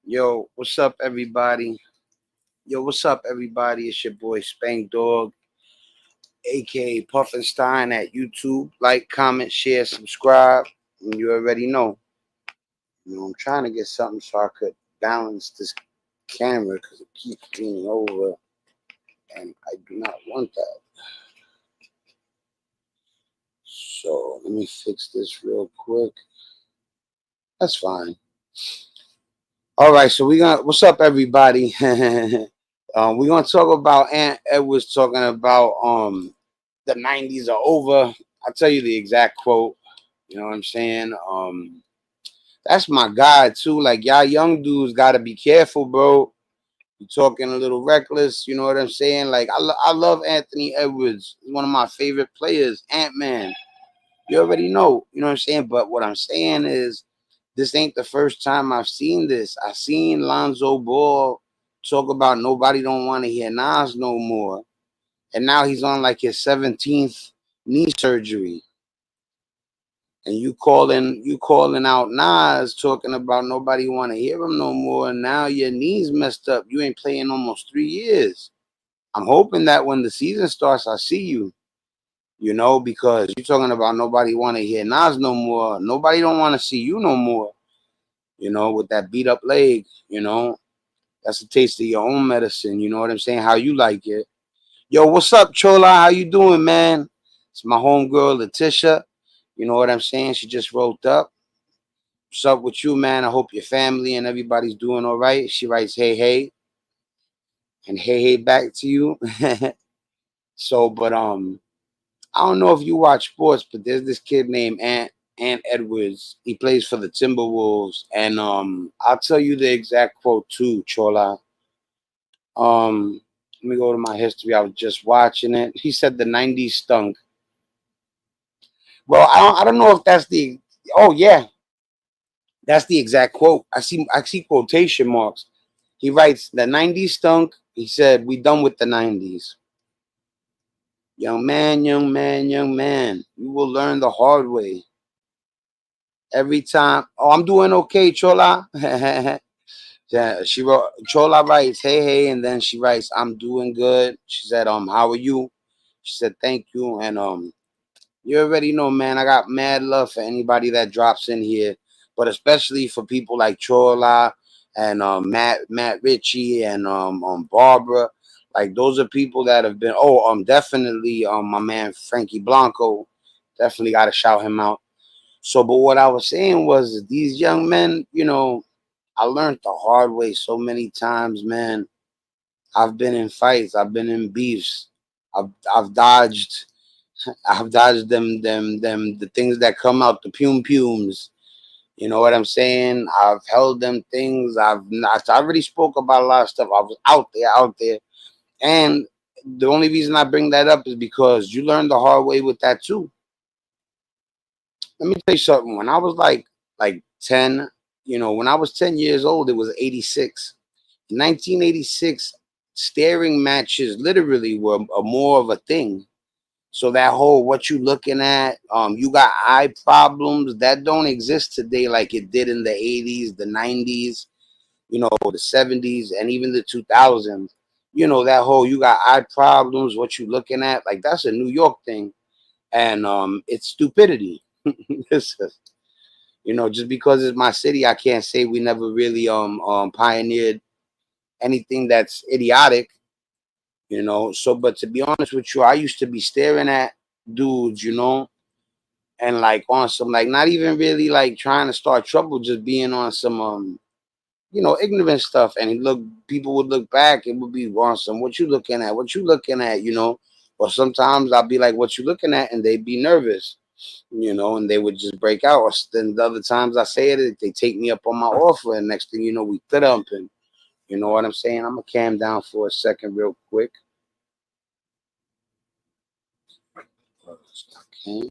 Yo, what's up, everybody? Yo, what's up, everybody? It's your boy Spankdog, aka Puffinstein at YouTube. Like, comment, share, subscribe. And you already know. I'm trying to get something so I could balance this camera because it keeps leaning over, and I do not want that. So let me fix this real quick. That's fine. All right, so what's up, everybody? We're gonna talk about Aunt Edwards talking about the 90s are over. I'll tell you the exact quote. You know what I'm saying? That's my guy too. Like y'all young dudes gotta be careful, bro. You talking a little reckless, you know what I'm saying? Like I love Anthony Edwards. He's one of my favorite players, Ant-Man. You already know, you know what I'm saying? But what I'm saying is this ain't the first time I've seen this. I seen Lonzo Ball talk about nobody don't want to hear Nas no more. And now he's on like his 17th knee surgery. And you calling out Nas talking about nobody want to hear him no more. And now your knees messed up. You ain't playing almost 3 years. I'm hoping that when the season starts, I see you. Because you're talking about nobody want to hear Nas no more. Nobody don't want to see you no more. With that beat up leg. That's a taste of your own medicine. You know what I'm saying? How you like it. Yo, what's up, Chola? How you doing, man? It's my homegirl, Letitia. You know what I'm saying? She just rolled up. What's up with you, man? I hope your family and everybody's doing all right. She writes, hey, hey. And hey, hey back to you. But I don't know if you watch sports, but there's this kid named Ant Edwards. He plays for the Timberwolves. And I'll tell you the exact quote too, Chola. Let me go to my history. I was just watching it. He said the 90s stunk. Well, I don't know if that's the. Oh yeah, that's the exact quote. I see quotation marks. He writes the 90s stunk. He said we done with the 90s. Young man, young man, young man. You will learn the hard way. Every time. Oh, I'm doing okay, Chola. Yeah, she wrote. Chola writes, hey, hey, and then she writes, I'm doing good. She said, how are you? She said, thank you, and you already know, man. I got mad love for anybody that drops in here, but especially for people like Chola and Matt Ritchie and Barbara. Like those are people that have been. Oh, definitely my man Frankie Blanco. Definitely got to shout him out. So, but what I was saying was these young men. I learned the hard way so many times, man. I've been in fights. I've been in beefs. I've dodged. I've dodged them the things that come out the pumes. You know what I'm saying? I've held them things. I already spoke about a lot of stuff. I was out there, and the only reason I bring that up is because you learn the hard way with that too. Let me tell you something. When I was like 10, when I was 10 years old, it was 86. In 1986, staring matches literally were more of a thing. So that whole what you looking at, you got eye problems that don't exist today like it did in the 80s, the 90s, the 70s, and even the 2000s. That whole you got eye problems, what you looking at, like that's a New York thing, and it's stupidity. Just because it's my city, I can't say we never really pioneered anything that's idiotic. So but to be honest with you, I used to be staring at dudes, and like on some like not even really like trying to start trouble, just being on some ignorant stuff. And people would look back, it would be on some what you looking at, or sometimes I'll be like, what you looking at, and they'd be nervous, and they would just break out. Or then the other times I say it, they take me up on my offer, and next thing you know, we fit up. And you know what I'm saying? I'm gonna calm down for a second real quick. Okay.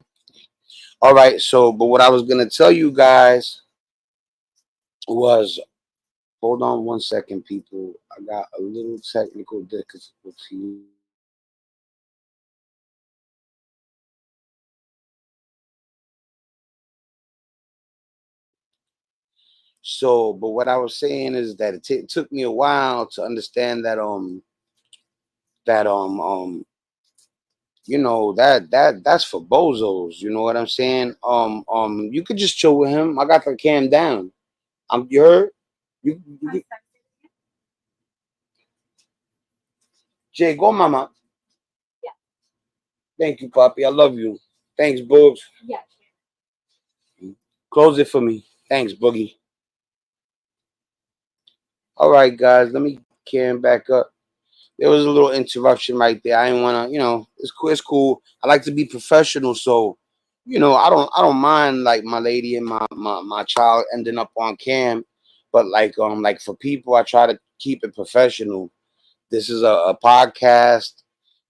All right, so but what I was gonna tell you guys was, hold on one second, people. I got a little technical difficulty. So, but what I was saying is that it took me a while to understand that that that's for bozos. You know what I'm saying? You could just chill with him. I got the cam down. You heard? You Jay, go, mama. Thank you, Poppy. I love you. Thanks, Boogs. Close it for me. Thanks, Boogie. All right, guys. Let me cam back up. There was a little interruption right there. I didn't want to, it's cool. It's cool. I like to be professional, so I don't mind like my lady and my child ending up on cam, but like for people, I try to keep it professional. This is a podcast,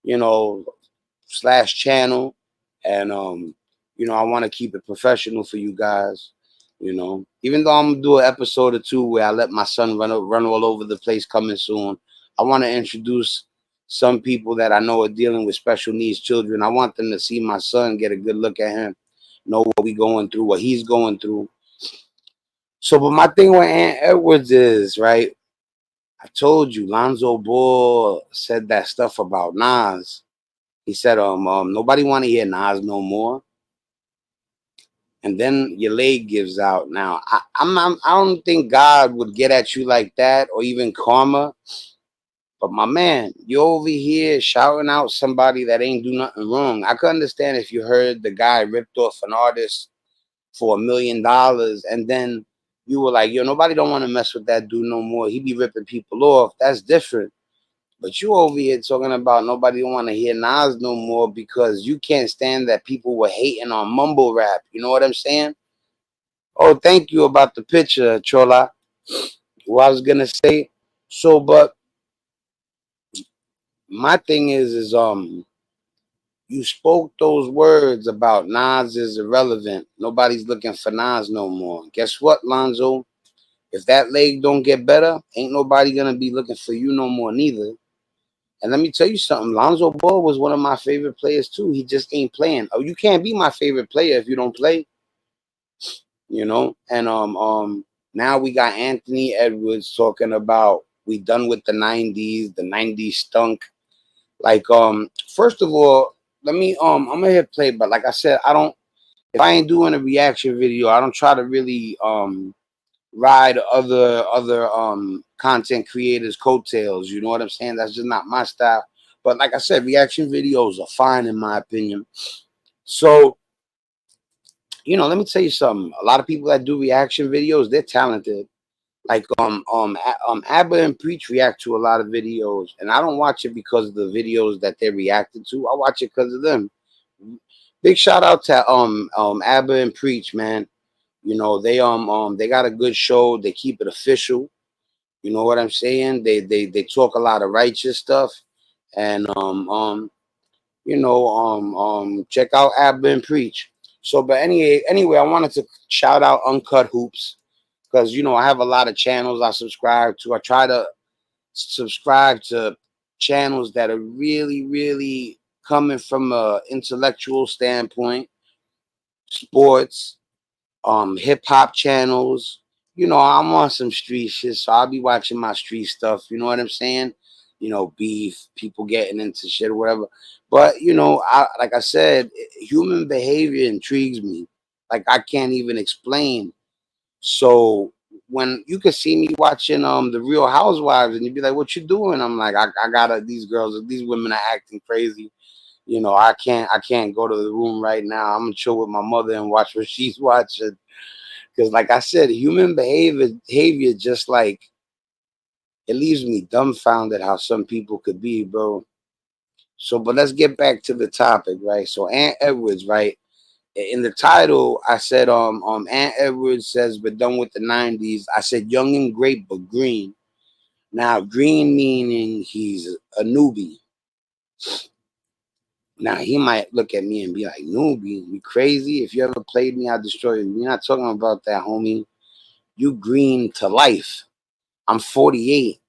you know, slash channel, and I want to keep it professional for you guys. Even though I'm gonna do an episode or two where I let my son run all over the place coming soon, I want to introduce some people that I know are dealing with special needs children. I want them to see my son, get a good look at him, know what we going through, what he's going through. So, but my thing with Aunt Edwards is right. I told you, Lonzo Ball said that stuff about Nas. He said, nobody want to hear Nas no more. And then your leg gives out. Now, I don't think God would get at you like that, or even karma. But my man, you're over here shouting out somebody that ain't do nothing wrong. I could understand if you heard the guy ripped off an artist for $1 million, and then you were like, yo, nobody don't want to mess with that dude no more. He be ripping people off. That's different. But you over here talking about nobody want to hear Nas no more because you can't stand that people were hating on mumble rap. You know what I'm saying? Oh, thank you about the picture, Chola. What I was gonna say. So, but my thing is you spoke those words about Nas is irrelevant. Nobody's looking for Nas no more. Guess what, Lonzo? If that leg don't get better, ain't nobody gonna be looking for you no more neither. And let me tell you something. Lonzo Ball was one of my favorite players too. He just ain't playing. Oh, you can't be my favorite player if you don't play. And now we got Anthony Edwards talking about we done with the 90s. The 90s stunk. Like first of all, let me I'm gonna hit play, but like I said, I don't if I ain't doing a reaction video, I don't try to really ride other content creators coattails. You know what I'm saying? That's just not my style. But like I said, reaction videos are fine in my opinion. So let me tell you something. A lot of people that do reaction videos, they're talented. Like Abba and Preach react to a lot of videos, and I don't watch it because of the videos that they're reacting to. I watch it because of them. Big shout out to Abba and Preach, man. They got a good show. They keep it official. You know what I'm saying? They talk a lot of righteous stuff, and check out Abba and Preach. So, but anyway, I wanted to shout out Uncut Hoops because I have a lot of channels I subscribe to. I try to subscribe to channels that are really, really coming from a intellectual standpoint, sports, hip hop channels. I'm on some street shit, so I'll be watching my street stuff. You know what I'm saying? Beef, people getting into shit or whatever. But like I said, human behavior intrigues me. Like I can't even explain. So when you can see me watching the Real Housewives, and you'd be like, "What you doing?" I'm like, "I gotta. These women are acting crazy. I can't go to the room right now. I'm gonna chill with my mother and watch what she's watching." Because, like I said, human behavior just like it leaves me dumbfounded how some people could be, bro. So, but let's get back to the topic, right? So, Aunt Edwards, right? In the title, I said, Aunt Edwards says, "We're done with the 90s." I said, "Young and great, but green." Now, green meaning he's a newbie. Now, he might look at me and be like, "Newbie, you crazy? If you ever played me, I'll destroy you." We're not talking about that, homie. You green to life. I'm 48.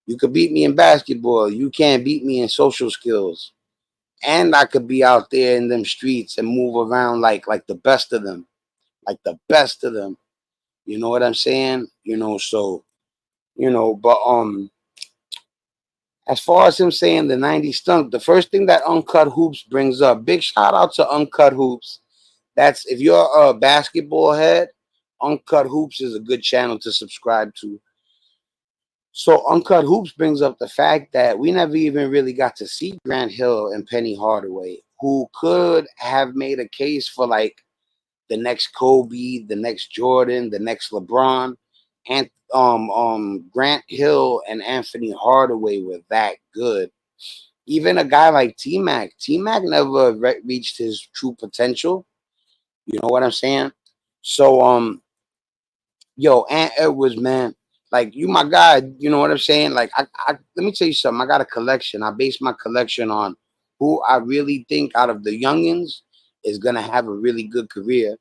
You could beat me in basketball. You can't beat me in social skills. And I could be out there in them streets and move around like the best of them. Like the best of them. You know what I'm saying? So but as far as him saying the 90s stunk, the first thing that Uncut Hoops brings up, big shout out to Uncut Hoops. That's if you're a basketball head, Uncut Hoops is a good channel to subscribe to. So Uncut Hoops brings up the fact that we never even really got to see Grant Hill and Penny Hardaway, who could have made a case for like the next Kobe, the next Jordan, the next LeBron, and Grant Hill and Anthony Hardaway were that good. Even a guy like T Mac never reached his true potential. You know what I'm saying? So yo, Ant Edwards, man, like you my guy, you know what I'm saying? Like I let me tell you something. I got a collection. I base my collection on who I really think out of the youngins is gonna have a really good career.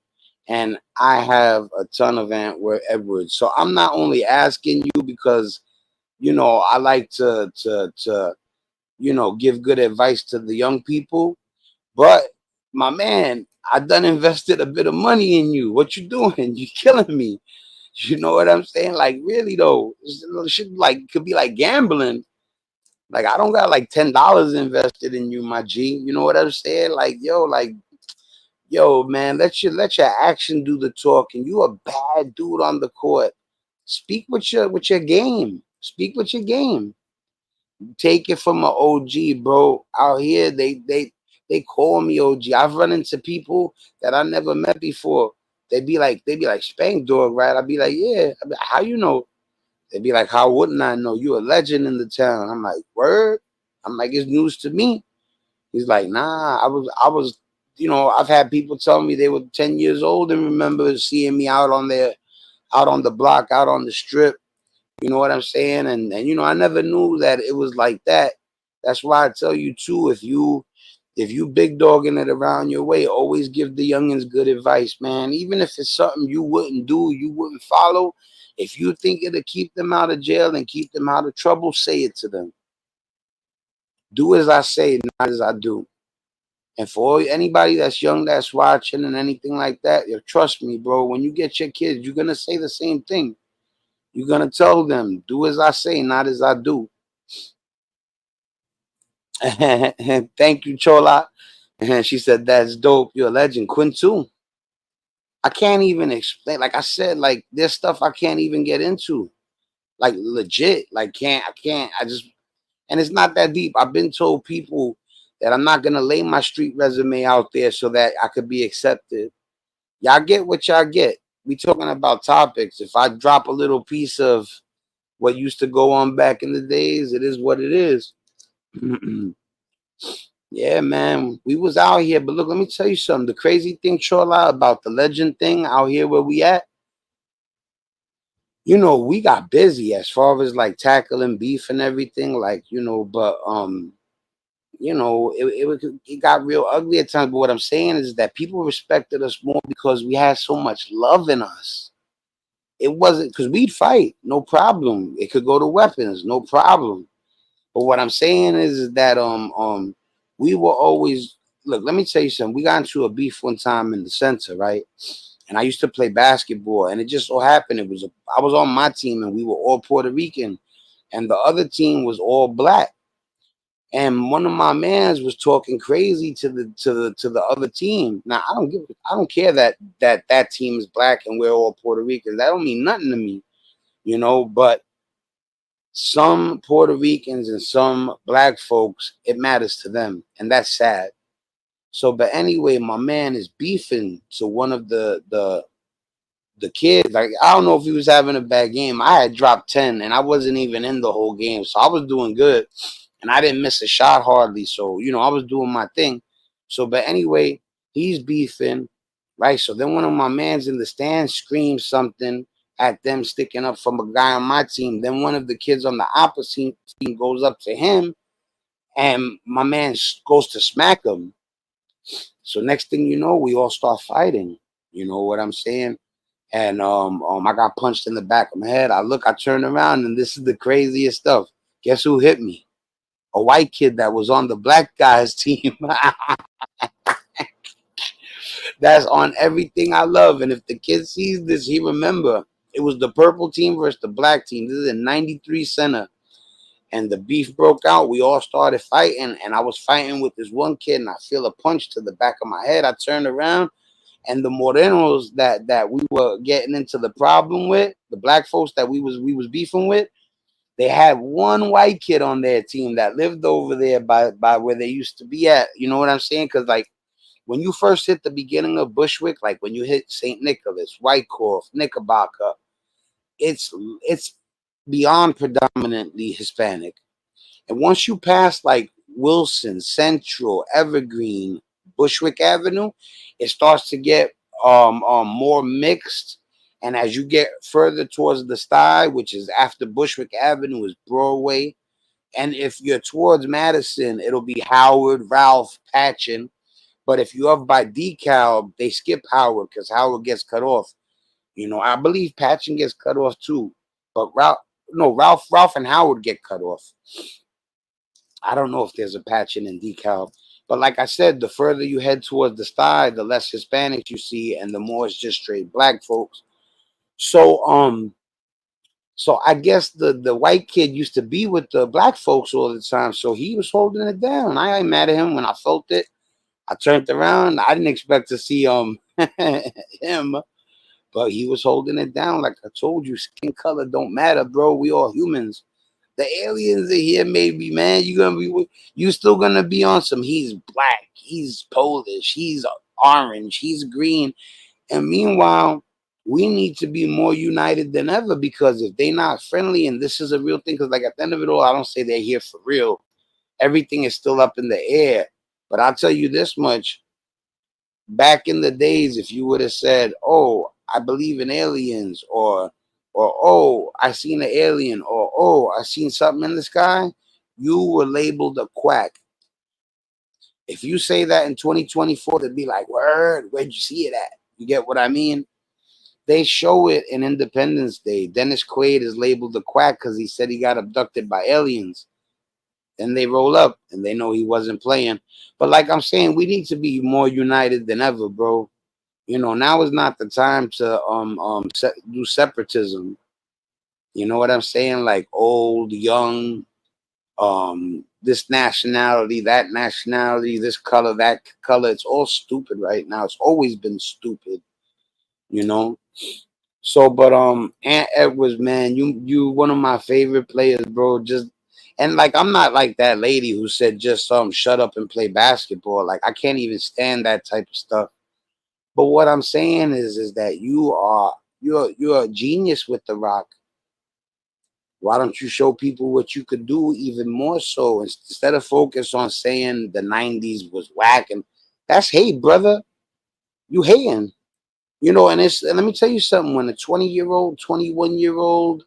And I have a ton of Ant Edwards. So I'm not only asking you because, I like to give good advice to the young people, but my man, I done invested a bit of money in you. What you doing? You killing me. You know what I'm saying? Like really though, shit like could be like gambling. Like I don't got like $10 invested in you, my G. You know what I'm saying? Yo, man, let your action do the talking. You a bad dude on the court. Speak with your game. Speak with your game. Take it from an OG, bro. Out here, they call me OG. I've run into people that I never met before. They be like Spankdog, right? I'd be like, yeah. I'd be like, how you know? They'd be like, how wouldn't I know? You a legend in the town. I'm like, word. I'm like, it's news to me. He's like, nah. I was. I've had people tell me they were 10 years old and remember seeing me out on the block, out on the strip. You know what I'm saying? And I never knew that it was like that. That's why I tell you too, if you big dogging it around your way, always give the youngins good advice, man. Even if it's something you wouldn't do, you wouldn't follow. If you think it'll keep them out of jail and keep them out of trouble, say it to them. Do as I say, not as I do. And for anybody that's young that's watching and anything like that, trust me, bro, when you get your kids, you're going to say the same thing. You're going to tell them, do as I say, not as I do. Thank you, Chola. And she said, that's dope. You're a legend. Quinn, too. I can't even explain. Like I said, like there's stuff I can't even get into. Like legit. Like I just, and it's not that deep. I've been told people that I'm not going to lay my street resume out there so that I could be accepted. Y'all get what y'all get. We talking about topics. If I drop a little piece of what used to go on back in the days, it is what it is. Yeah, man, we was out here, but look, let me tell you something. The crazy thing, Chola, about the legend thing out here where we at, we got busy as far as like tackling beef and everything, like, but it got real ugly at times. But what I'm saying is that people respected us more because we had so much love in us. It wasn't because we'd fight, no problem. It could go to weapons, no problem. But what I'm saying is that we were always look. Let me tell you something. We got into a beef one time in the center, right? And I used to play basketball, and it just so happened I was on my team, and we were all Puerto Rican, and the other team was all black. And one of my mans was talking crazy to the other team. Now I don't care that team is black and we're all Puerto Ricans. That don't mean nothing to me, But some Puerto Ricans and some black folks, it matters to them, and that's sad. So, but anyway, my man is beefing to one of the kids. Like I don't know if he was having a bad game. I had dropped 10, and I wasn't even in the whole game, so I was doing good, and I didn't miss a shot hardly. So I was doing my thing. So, but anyway, he's beefing, right? So then one of my mans in the stands screams something at them sticking up from a guy on my team. Then one of the kids on the opposite team goes up to him, and my man goes to smack him. So next thing you know, we all start fighting. You know what I'm saying? And I got punched in the back of my head. I turned around, and this is the craziest stuff. Guess who hit me? A white kid that was on the black guy's team. That's on everything I love. And if the kid sees this, he remember. It was the purple team versus the black team. This is a 93 center. And the beef broke out. We all started fighting. And I was fighting with this one kid. And I feel a punch to the back of my head. I turned around. And the Morenos that we were getting into the problem with, the black folks that we was beefing with, they had one white kid on their team that lived over there by where they used to be at. You know what I'm saying? Because like when you first hit the beginning of Bushwick, like when you hit St. Nicholas, Wyckoff, Knickerbocker, it's beyond predominantly Hispanic. And once you pass like Wilson, Central, Evergreen, Bushwick Avenue, it starts to get more mixed. And as you get further towards the sty, which is after Bushwick Avenue, is Broadway. And if you're towards Madison, it'll be Howard, Ralph, Patchen. But if you're up by DeKalb, they skip Howard because Howard gets cut off. You know, I believe Patchen gets cut off too. But Ralph and Howard get cut off. I don't know if there's a Patchen in DeKalb. But like I said, the further you head towards the sty, the less Hispanics you see, and the more it's just straight black folks. So so I guess the white kid used to be with the black folks all the time, so he was holding it down. I ain't mad at him when I felt it. I turned around. I didn't expect to see him, but he was holding it down. Like I told you, skin color don't matter, bro. We all humans. The aliens are here, maybe, man. You still gonna be on some. He's black. He's Polish. He's orange. He's green. And meanwhile, we need to be more united than ever, because if they're not friendly, and this is a real thing, because like at the end of it all, I don't say they're here for real. Everything is still up in the air. But I'll tell you this much. Back in the days, if you would have said, oh, I believe in aliens, or oh, I seen an alien, or oh, I seen something in the sky, you were labeled a quack. If you say that in 2024, they'd be like, word, where'd you see it at? You get what I mean? They show it in Independence Day. Dennis Quaid is labeled a quack because he said he got abducted by aliens. Then they roll up and they know he wasn't playing. But like I'm saying, we need to be more united than ever, bro. You know, now is not the time to do separatism. You know what I'm saying? Like old, young, this nationality, that nationality, this color, that color. It's all stupid right now. It's always been stupid, you know. So, but Ant Edwards, man, you one of my favorite players, bro. Just and like I'm not like that lady who said just shut up and play basketball. Like I can't even stand that type of stuff. But what I'm saying is that you're a genius with the rock. Why don't you show people what you could do even more so, instead of focus on saying the 90s was whack? And that's hate, brother. You hating. You know, and let me tell you something. When a 20-year-old, 21-year-old,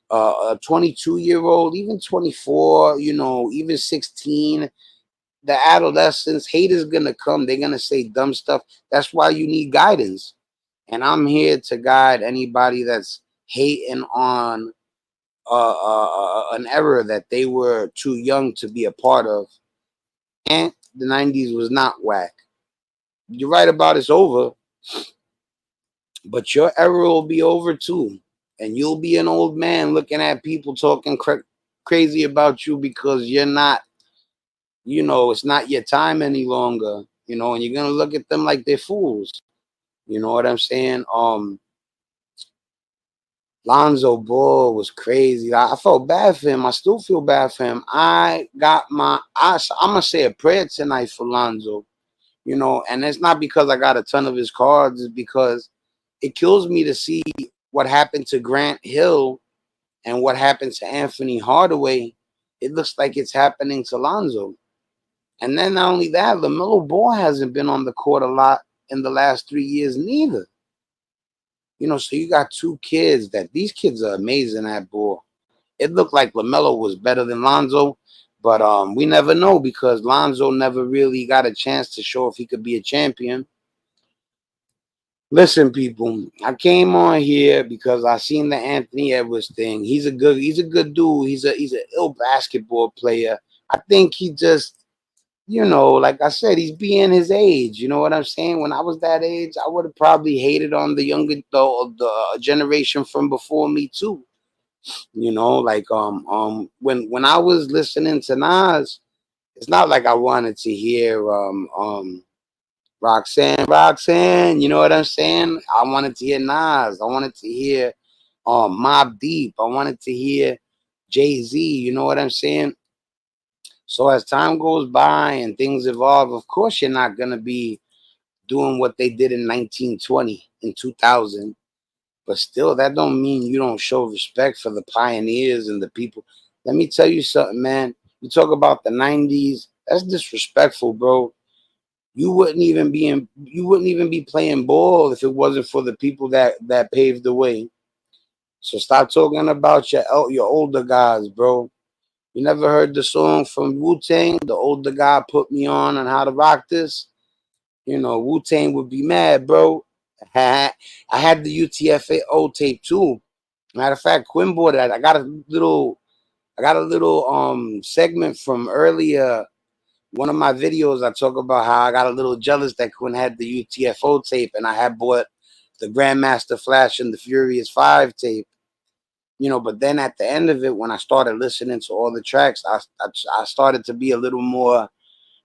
a 22-year-old, even 24, you know, even 16, the adolescents, hate is gonna come. They're gonna say dumb stuff. That's why you need guidance. And I'm here to guide anybody that's hating on an era that they were too young to be a part of. And the 90s was not whack. You're right about it's over, but your era will be over too. And you'll be an old man looking at people talking crazy about you because you're not, you know, it's not your time any longer, you know, and you're going to look at them like they're fools. You know what I'm saying? Lonzo Ball was crazy. I felt bad for him. I still feel bad for him. I'm going to say a prayer tonight for Lonzo, you know, and it's not because I got a ton of his cards. It's because it kills me to see what happened to Grant Hill and what happened to Anthony Hardaway. It looks like it's happening to Lonzo. And then not only that, LaMelo Ball hasn't been on the court a lot in the last 3 years neither. You know, so you got two kids that these kids are amazing at ball. It looked like LaMelo was better than Lonzo, but we never know because Lonzo never really got a chance to show if he could be a champion. Listen, people, I came on here because I seen the Anthony Edwards thing. He's a good dude. He's an ill basketball player. I think he just you know, like I said, he's being his age. You know what I'm saying? When I was that age, I would have probably hated on the younger, the generation from before me too. You know, like when I was listening to Nas, it's not like I wanted to hear Roxanne. You know what I'm saying? I wanted to hear Nas. I wanted to hear Mobb Deep. I wanted to hear Jay-Z. You know what I'm saying? So as time goes by and things evolve, of course you're not gonna be doing what they did in 1920 in 2000. But still, that don't mean you don't show respect for the pioneers and the people. Let me tell you something, man. You talk about the 90's. That's disrespectful, bro. You wouldn't even be playing ball if it wasn't for the people that paved the way. So stop talking about your older guys, bro. You never heard the song from Wu Tang? The older guy put me on how to rock this. You know, Wu Tang would be mad, bro. I had the UTFO tape too. Matter of fact, Quinn bought it. I got a little segment from earlier. One of my videos, I talk about how I got a little jealous that Quinn had the UTFO tape and I had bought the Grandmaster Flash and the Furious 5 tape. You know, but then at the end of it, when I started listening to all the tracks, I started to be a little more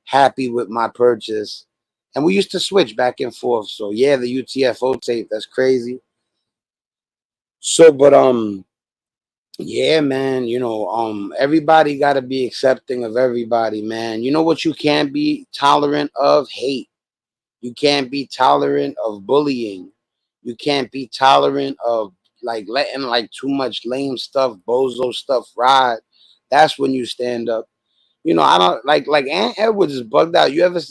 happy with my purchase. And we used to switch back and forth. So yeah, the UTFO tape, that's crazy. So, but yeah, man, you know, everybody got to be accepting of everybody, man. You know what you can't be tolerant of? Hate. You can't be tolerant of bullying. You can't be tolerant of like letting like too much lame stuff, bozo stuff ride. That's when you stand up. You know, I don't like Aunt Edwards is bugged out. You ever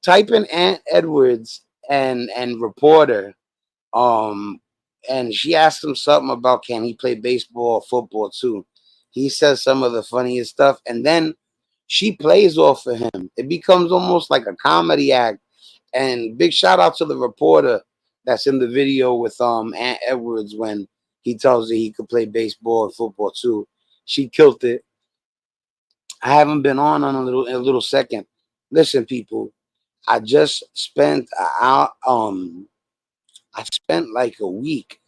type in Aunt Edwards and reporter, um, and she asked him something about can he play baseball or football too. He says some of the funniest stuff, and then she plays off of him. It becomes almost like a comedy act. And big shout out to the reporter that's in the video with Aunt Edwards when he tells her he could play baseball and football too. She killed it. I haven't been on a little second. Listen, people, I just spent I spent like a week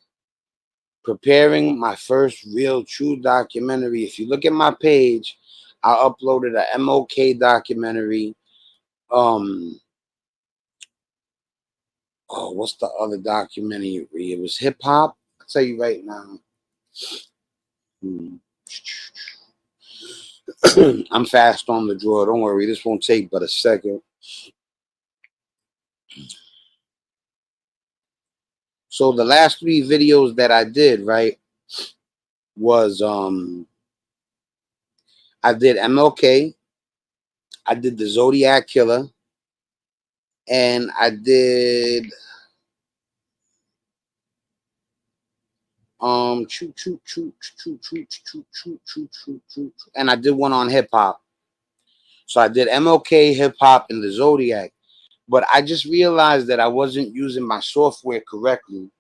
preparing my first real true documentary. If you look at my page, I uploaded a MOK documentary. Um, oh, what's the other documentary? It was hip hop. I'll tell you right now. Hmm. I'm fast on the draw. Don't worry, this won't take but a second. So the last three videos that I did, right, was I did MLK, I did the Zodiac Killer, and I did choo choo choo choo choo choo choo choo choo choo, and I did one on hip hop. So I did MLK, hip hop, and the Zodiac. But I just realized that I wasn't using my software correctly.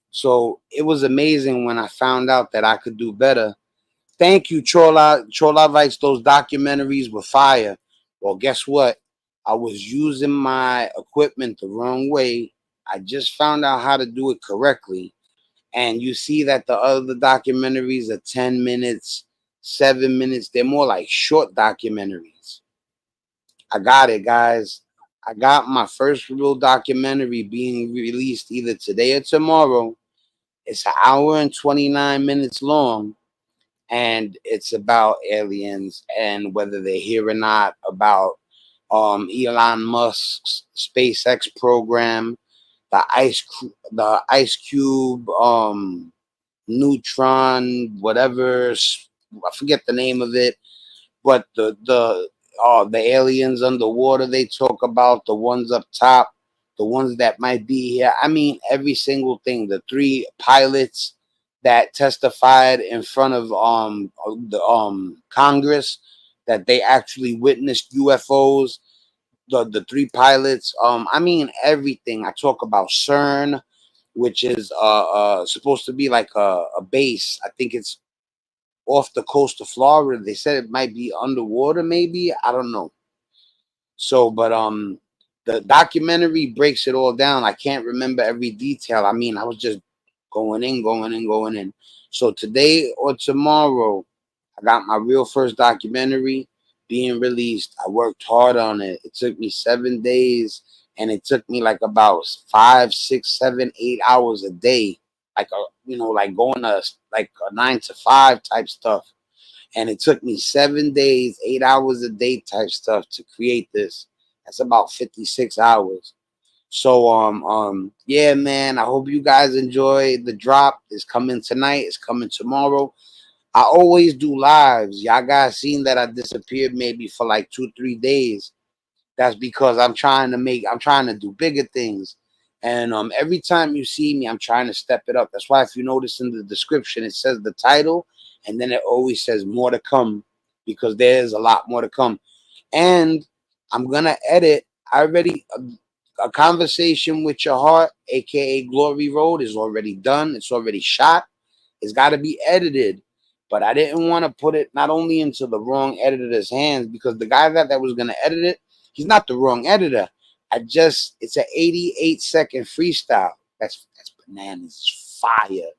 So it was amazing when I found out that I could do better. Thank you, Chola. Chola writes those documentaries with fire. Well, guess what? I was using my equipment the wrong way. I just found out how to do it correctly. And you see that the other documentaries are 10 minutes, 7 minutes. They're more like short documentaries. I got it, guys. I got my first real documentary being released either today or tomorrow. It's an hour and 29 minutes long, and it's about aliens and whether they're here or not, about Elon Musk's SpaceX program, the Ice Cube neutron, whatever, I forget the name of it, but the aliens underwater they talk about, the ones up top, the ones that might be here. I mean, every single thing. The three pilots that testified in front of the Congress that they actually witnessed UFOs. The three pilots. I mean everything. I talk about CERN, which is supposed to be like a base. I think it's off the coast of Florida. They said it might be underwater, maybe. I don't know. So, but the documentary breaks it all down. I can't remember every detail. I mean, I was just going in, going in, going in. So today or tomorrow, I got my real first documentary being released. I worked hard on it. It took me 7 days, and it took me like about 5, 6, 7, 8 hours a day, like like going to like a 9 to 5 type stuff. And it took me 7 days, 8 hours a day type stuff to create this. That's about 56 hours. So yeah, man, I hope you guys enjoy the drop. It's coming tonight, it's coming tomorrow. I always do lives. Y'all guys seen that I disappeared maybe for like 2, 3 days. That's because I'm trying to do bigger things. And every time you see me, I'm trying to step it up. That's why if you notice in the description, it says the title, and then it always says more to come, because there's a lot more to come. And I'm gonna edit. I already a conversation with your heart, aka Glory Road, is already done. It's already shot. It's got to be edited. But I didn't want to put it not only into the wrong editor's hands, because the guy that was going to edit it, he's not the wrong editor. It's an 88-second freestyle. That's bananas. It's fire.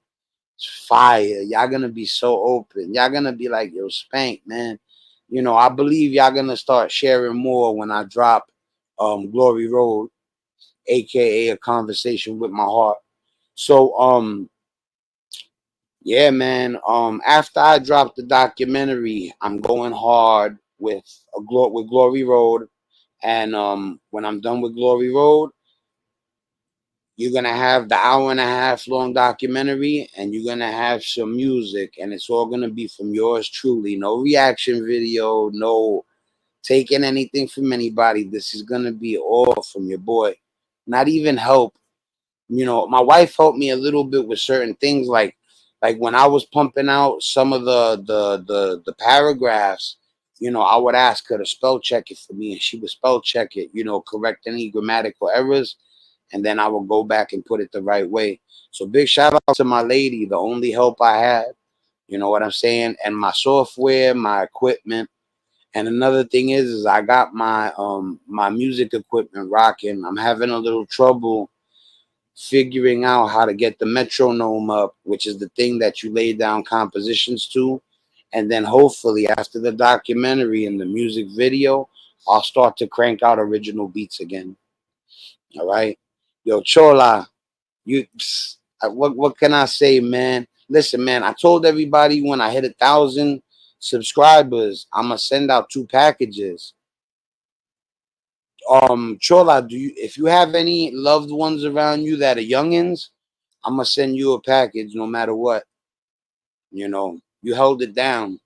It's fire. Y'all gonna be so open. Y'all gonna be like, yo, Spank, man. I believe y'all gonna start sharing more when I drop Glory Road, aka A Conversation with My Heart. So yeah, man. After I drop the documentary, I'm going hard with Glory Road, and when I'm done with Glory Road, you're gonna have the hour and a half long documentary, and you're gonna have some music, and it's all gonna be from yours truly. No reaction video, no taking anything from anybody. This is gonna be all from your boy. Not even help. My wife helped me a little bit with certain things, like when I was pumping out some of the paragraphs. I would ask her to spell check it for me, and she would spell check it. Correct any grammatical errors, and then I would go back and put it the right way. So big shout out to my lady, the only help I had. You know what I'm saying? And my software, my equipment. And another thing is I got my music equipment rocking. I'm having a little trouble figuring out how to get the metronome up, which is the thing that you lay down compositions to. And then hopefully after the documentary and the music video, I'll start to crank out original beats again. All right. Yo, Chola, what can I say, man? Listen, man, I told everybody when I hit 1,000 subscribers, I'm gonna send out 2 packages. Chola, if you have any loved ones around you that are youngins, I'm gonna send you a package no matter what. You held it down.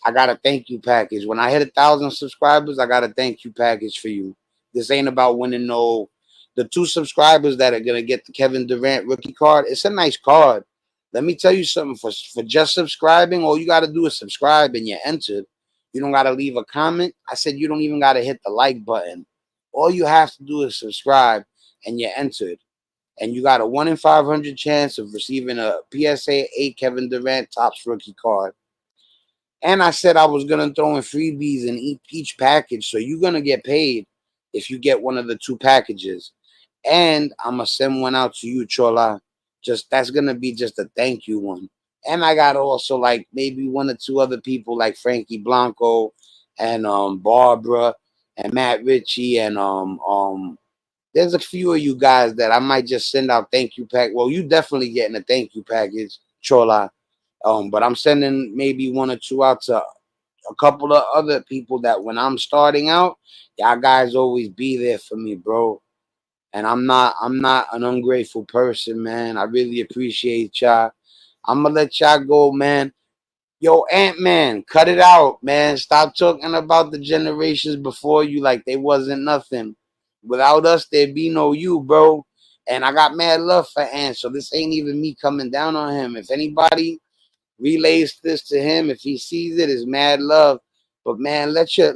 I got a thank you package. When I hit 1,000 subscribers, I got a thank you package for you. This ain't about winning no. The 2 subscribers that are gonna get the Kevin Durant rookie card, it's a nice card. Let me tell you something. For just subscribing, all you gotta do is subscribe and you're entered. You don't gotta leave a comment. I said you don't even gotta hit the like button. All you have to do is subscribe and you're entered. And you got a 1 in 500 chance of receiving a PSA 8 Kevin Durant Topps rookie card. And I said I was gonna throw in freebies in each package, so you're gonna get paid if you get one of the 2 packages. And I'm gonna send one out to you, Chola. Just that's gonna be just a thank you one. And I got also like maybe 1 or 2 other people like Frankie Blanco and Barbara and Matt Ritchie and there's a few of you guys that I might just send out thank you pack. Well, you definitely getting a thank you package, Chola. But I'm sending maybe 1 or 2 out to a couple of other people that when I'm starting out, y'all guys always be there for me, bro. And I'm not an ungrateful person, man. I really appreciate y'all. I'm gonna let y'all go, man. Yo, Ant-Man, cut it out, man. Stop talking about the generations before you like they wasn't nothing. Without us, there'd be no you, bro. And I got mad love for Ant, so this ain't even me coming down on him. If anybody relays this to him, if he sees it, it's mad love. But man, let your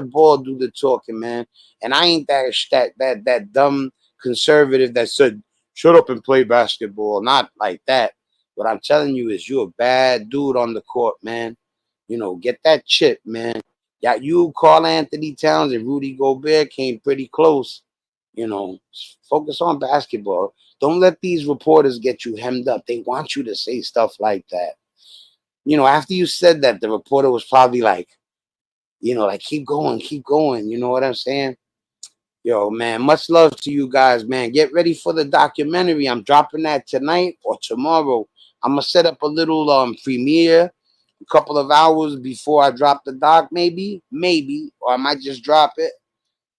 ball do the talking, man. And I ain't that dumb conservative that said shut up and play basketball. Not like that. What I'm telling you is you're a bad dude on the court, man. Get that chip, man. Yeah, you, Carl Anthony Towns, and Rudy Gobert came pretty close. You know, focus on basketball. Don't let these reporters get you hemmed up. They want you to say stuff like that. You know, after you said that, the reporter was probably like, you know, like, keep going, keep going. You know what I'm saying? Yo, man, much love to you guys, man. Get ready for the documentary. I'm dropping that tonight or tomorrow. I'm gonna set up a little premiere a couple of hours before I drop the doc, maybe, or I might just drop it.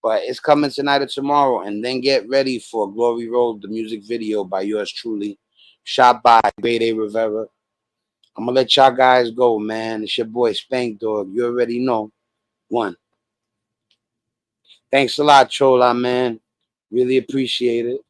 But it's coming tonight or tomorrow, and then get ready for Glory Road, the music video by yours truly, shot by Grade A Rivera. I'm gonna let y'all guys go, man. It's your boy Spankdog. You already know. One. Thanks a lot, Chola, man. Really appreciate it.